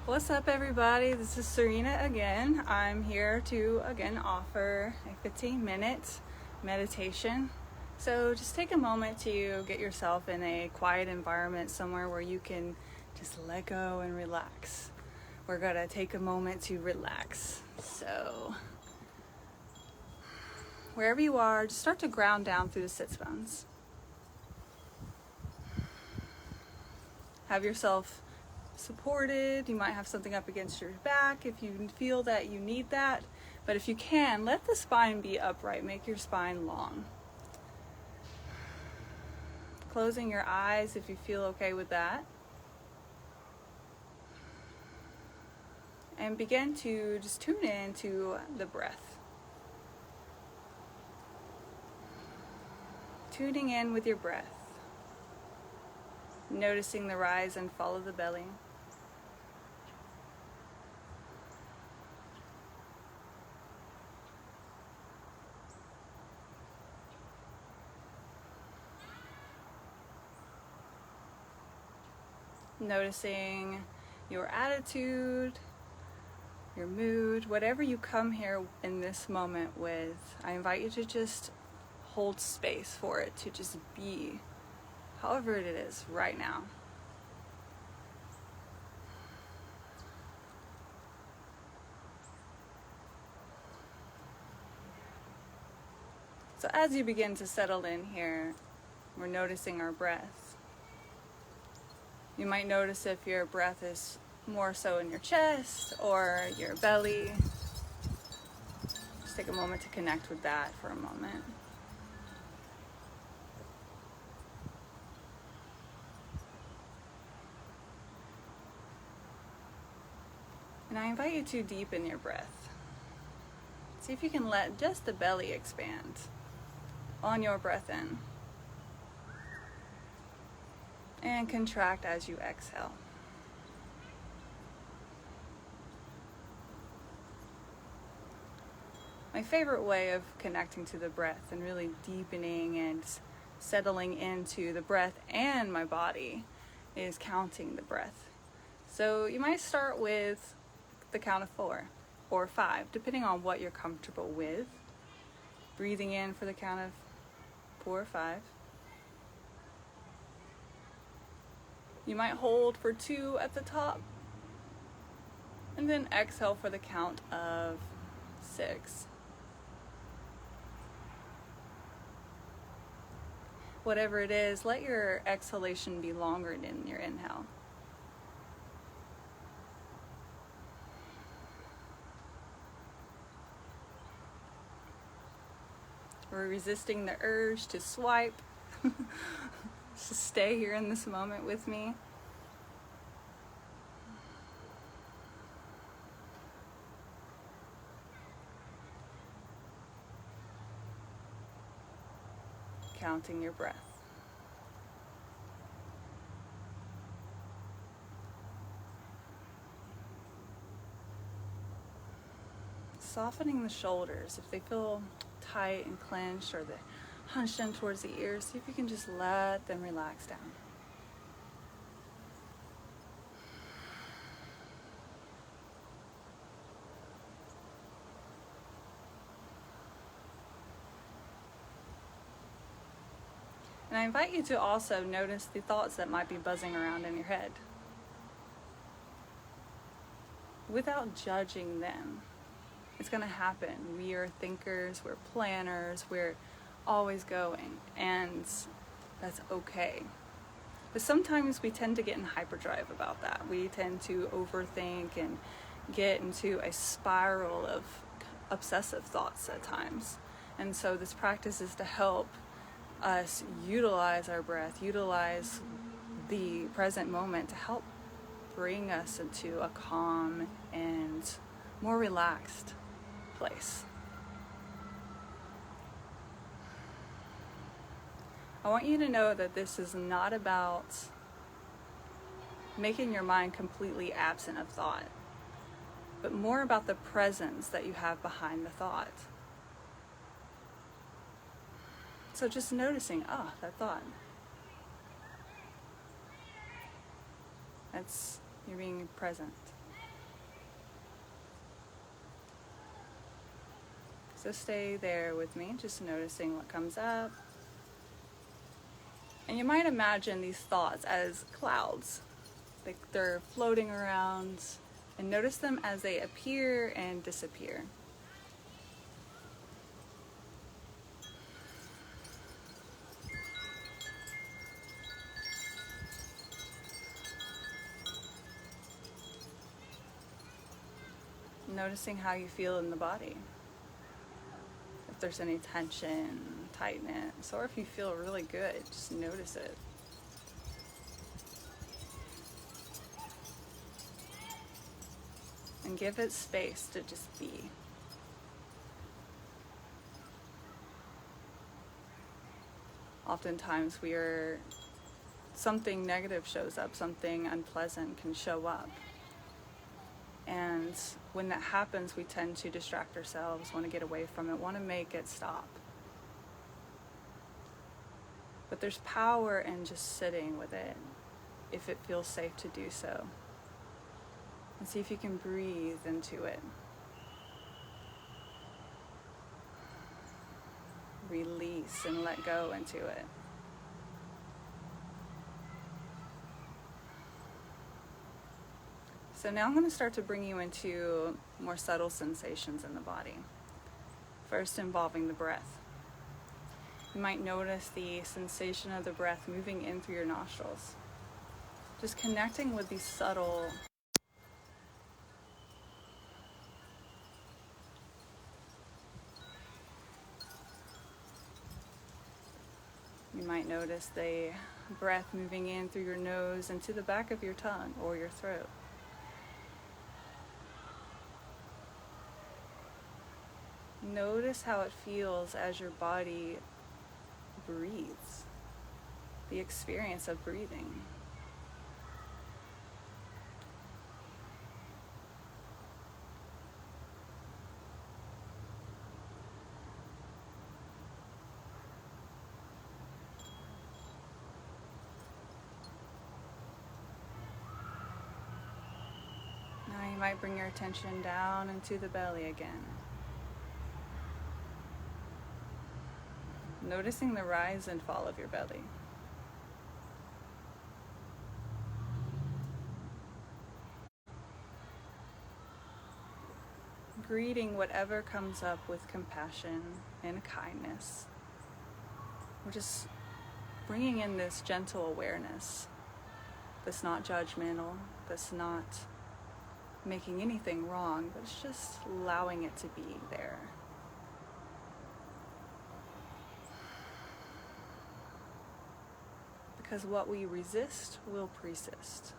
What's up, everybody? This is Serena again. I'm here to again offer a 15-minute meditation. So just take a moment to get yourself in a quiet environment somewhere where you can just let go and relax. We're gonna take a moment to relax. So wherever you are, just start to ground down through the sits bones. Have yourself supported. You might have something up against your back if you feel that you need that. But if you can, let the spine be upright. Make your spine long. Closing your eyes if you feel okay with that. And begin to just tune in to the breath. Tuning in with your breath. Noticing the rise and fall of the belly. Noticing your attitude, your mood, whatever you come here in this moment with, I invite you to just hold space for it to just be however it is right now. So as you begin to settle in here, we're noticing our breath. You might notice if your breath is more so in your chest or your belly. Just take a moment to connect with that for a moment. And I invite you to deepen your breath. See if you can let just the belly expand on your breath in. And contract as you exhale. My favorite way of connecting to the breath and really deepening and settling into the breath and my body is counting the breath. So you might start with the count of 4 or 5, depending on what you're comfortable with. Breathing in for the count of 4 or 5. You might hold for 2 at the top, and then exhale for the count of 6. Whatever it is, let your exhalation be longer than your inhale. We're resisting the urge to swipe. Just stay here in this moment with me. Counting your breath. Softening the shoulders if they feel tight and clenched or they're hunched in towards the ears. See if you can just let them relax down. And I invite you to also notice the thoughts that might be buzzing around in your head without judging them. It's going to happen. We are thinkers, we're planners, we're always going, and that's okay. But sometimes we tend to get in hyperdrive about that. We tend to overthink and get into a spiral of obsessive thoughts at times. And so this practice is to help us utilize our breath, utilize the present moment to help bring us into a calm and more relaxed place. I want you to know that this is not about making your mind completely absent of thought, but more about the presence that you have behind the thought. So just noticing, that thought. You're being present. So stay there with me, just noticing what comes up. And you might imagine these thoughts as clouds. Like they're floating around, and notice them as they appear and disappear. Noticing how you feel in the body. If there's any tension, tightness, or if you feel really good, just notice it. And give it space to just be. Oftentimes something negative shows up, something unpleasant can show up. And when that happens, we tend to distract ourselves, want to get away from it, want to make it stop. But there's power in just sitting with it, if it feels safe to do so. And see if you can breathe into it. Release and let go into it. So now I'm going to start to bring you into more subtle sensations in the body. First, involving the breath. You might notice the sensation of the breath moving in through your nostrils. Just connecting with these subtle You might notice the breath moving in through your nose and to the back of your tongue or your throat. Notice how it feels as your body breathes, the experience of breathing. Now you might bring your attention down into the belly again. Noticing the rise and fall of your belly. Greeting whatever comes up with compassion and kindness. We're just bringing in this gentle awareness that's not judgmental, that's not making anything wrong, but it's just allowing it to be there. Because what we resist will persist.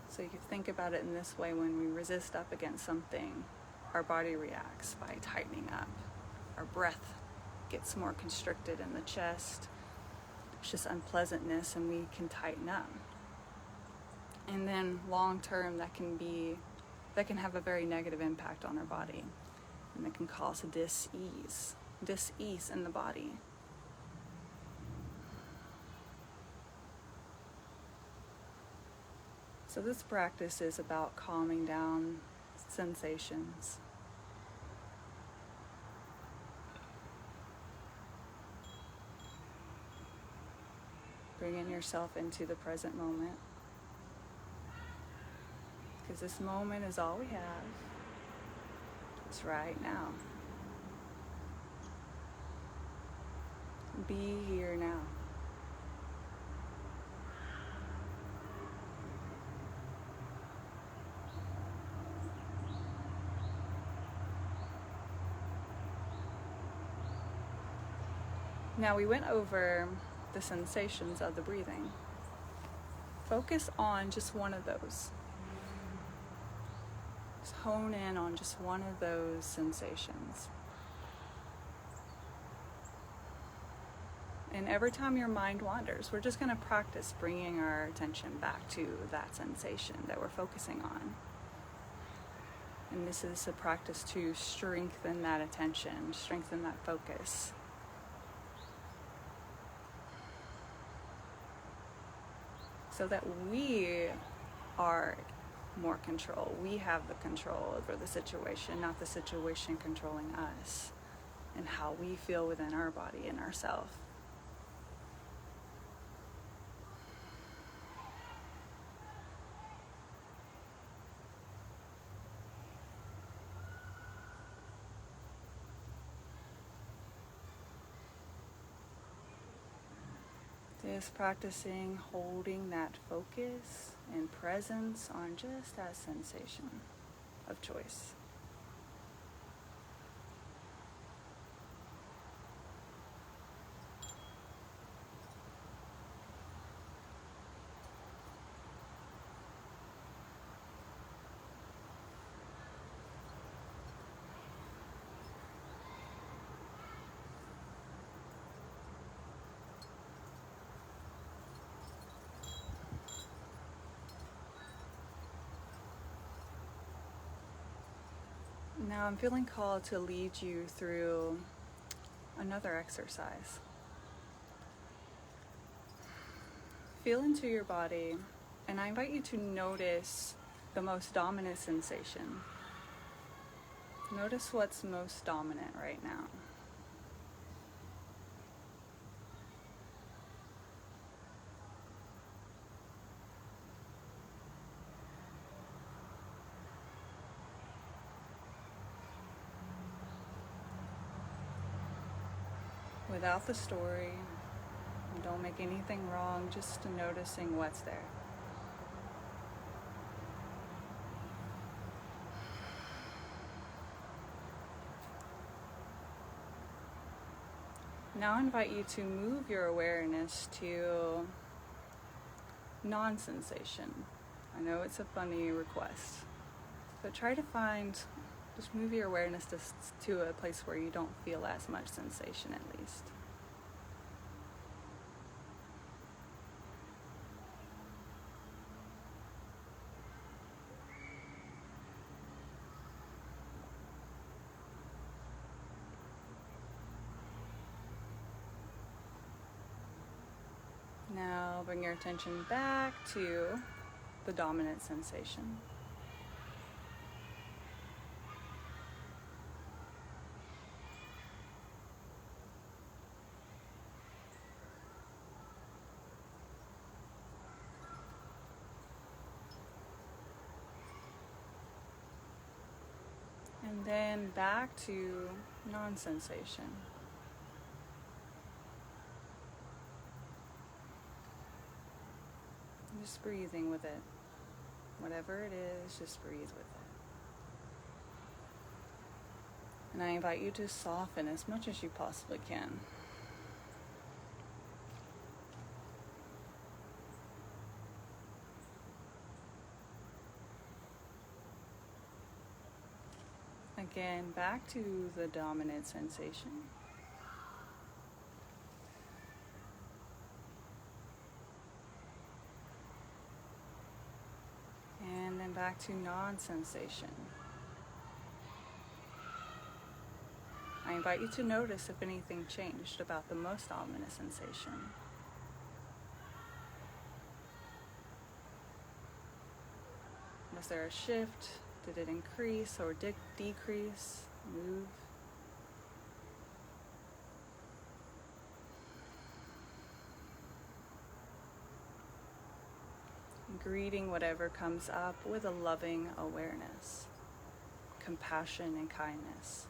So you can think about it in this way: when we resist up against something, our body reacts by tightening up. Our breath gets more constricted in the chest. It's just unpleasantness, and we can tighten up. And then long term, that can have a very negative impact on our body, and it can cause dis-ease in the body. So this practice is about calming down sensations. Bringing yourself into the present moment. Because this moment is all we have. It's right now. Be here now. Now we went over the sensations of the breathing. Focus on just one of those. Just hone in on just one of those sensations. And every time your mind wanders, we're just going to practice bringing our attention back to that sensation that we're focusing on. And this is a practice to strengthen that attention, strengthen that focus. So that we are more control. We have the control over the situation, not the situation controlling us and how we feel within our body and ourself. Just practicing holding that focus and presence on just that sensation of choice. Now I'm feeling called to lead you through another exercise. Feel into your body, and I invite you to notice the most dominant sensation. Notice what's most dominant right now. Without the story, don't make anything wrong, just noticing what's there. Now I invite you to move your awareness to non-sensation. I know it's a funny request, but try to just move your awareness to a place where you don't feel as much sensation at least. Now bring your attention back to the dominant sensation. And then back to non-sensation. Just breathing with it. Whatever it is, just breathe with it. And I invite you to soften as much as you possibly can. Again, back to the dominant sensation. And then back to non-sensation. I invite you to notice if anything changed about the most dominant sensation. Was there a shift? Did it increase or decrease? Move? Greeting whatever comes up with a loving awareness, compassion and kindness.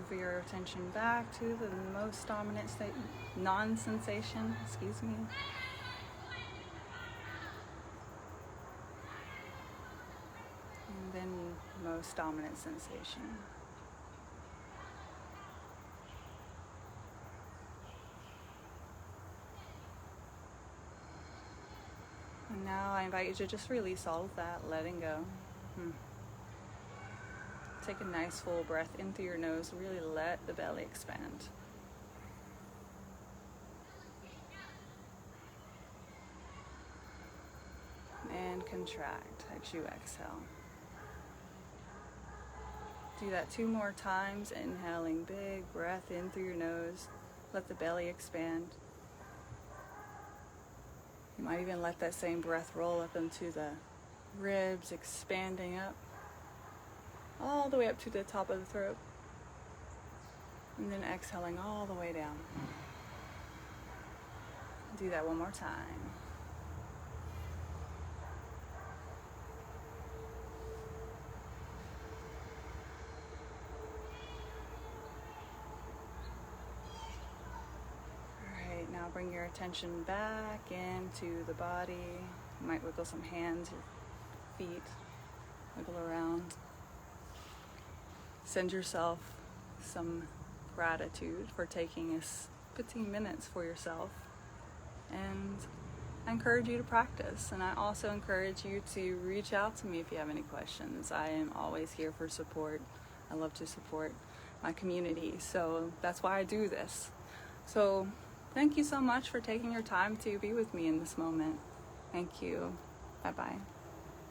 Move your attention back to the most dominant state, non-sensation, excuse me. And then most dominant sensation. And now I invite you to just release all of that, letting go. take a nice full breath in through your nose. Really let the belly expand. And contract as you exhale. Do that 2 more times, inhaling big breath in through your nose. Let the belly expand. You might even let that same breath roll up into the ribs, expanding up all the way up to the top of the throat. And then exhaling all the way down. Do that one more time. Now bring your attention back into the body. You might wiggle some hands, your feet, wiggle around. Send yourself some gratitude for taking 15 minutes for yourself. And I encourage you to practice. And I also encourage you to reach out to me if you have any questions. I am always here for support. I love to support my community. So that's why I do this. So thank you so much for taking your time to be with me in this moment. Thank you. Bye-bye.